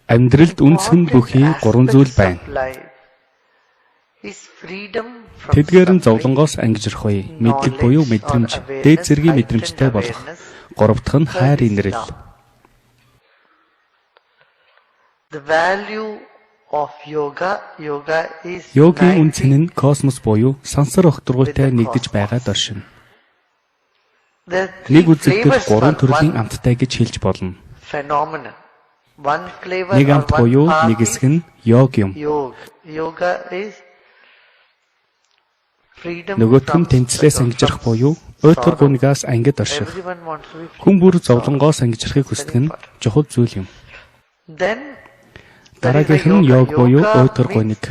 Амьдралд үндсэн бүхий 3 зүйл байна. Тэдгээр нь зовлонгоос ангижрах буй, мэдлэг буюу мэдрэмж, дээд зэргийн мэдрэмжтэй болох. 3 дахь нь хайр инрэл. Йогийн үндсэн нь космос буюу сансар огторгуйтай нэгдэж байгаад оршино. Нэг үзэгдэл 3 төрлийн амттай гэж хэлж болно. Нэг амт буюу нэг хэсэг нь йог юм. Нөгөөх нь тэнцлээс ангижрах буюу уйтгар гунигаас ангид орших. Хүн бүр зовлонгоос ангижрахыг хүсдэг нь чухал зүйл юм. Дараагийнх нь йог буюу уйтгар гуник.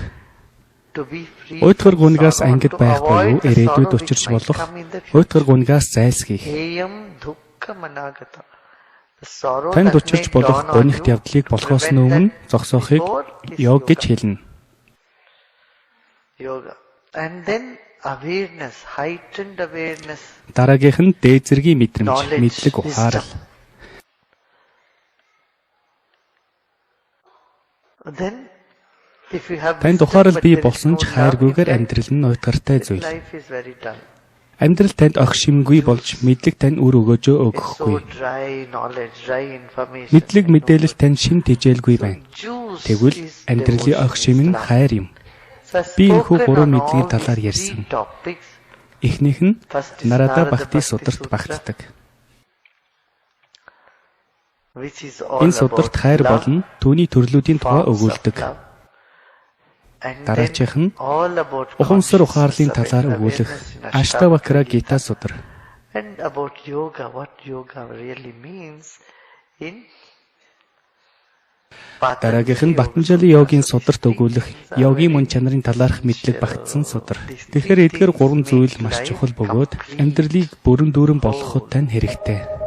Уйтгар гунигаас ангид байх буюу ирээдүйд учирч болох уйтгар гунигаас зайлсхийх. Танд учирч болох гунигт явдлыг болохоос өмнө зогсоохыг йог гэж хэлнэ. Дараагийнх нь дээд зэргийн мэдрэмж, мэдлэг ухаарал. Танд ухаарал бий болсон ч хайргүйгээр амьдрал нь уйтгартай зүйл. Амьдрал танд огш шимгүй болж мэдлэг тань үр өгөөжөө өгөхгүй. Мэдлэг мэдээлэл тань шим тэжээлгүй байна. Тэгвэл амьдралын огш шим нь хайр юм. Би энэхүү 3 мэдлэгийн талаар ярьсан. Эхнийх нь нарадаа бахти сударт багтдаг. Энэ сударт хайр болон түүний төрлүүдийн тухай өгүүлдэг. Дараачих нь ухамсар ухаарлын талаар өгүүлэх Аштавакра Гита судар. Дараагийнх нь Батанжали йогийн сударт өгүүлэх йогийн мөн чанарын талаарх мэдлэг багтсан судар. Тэгэхээр эдгээр 3 зүйл маш чухал бөгөөд амьдралыг бүрэн дүүрэн болгоход тань хэрэгтэй.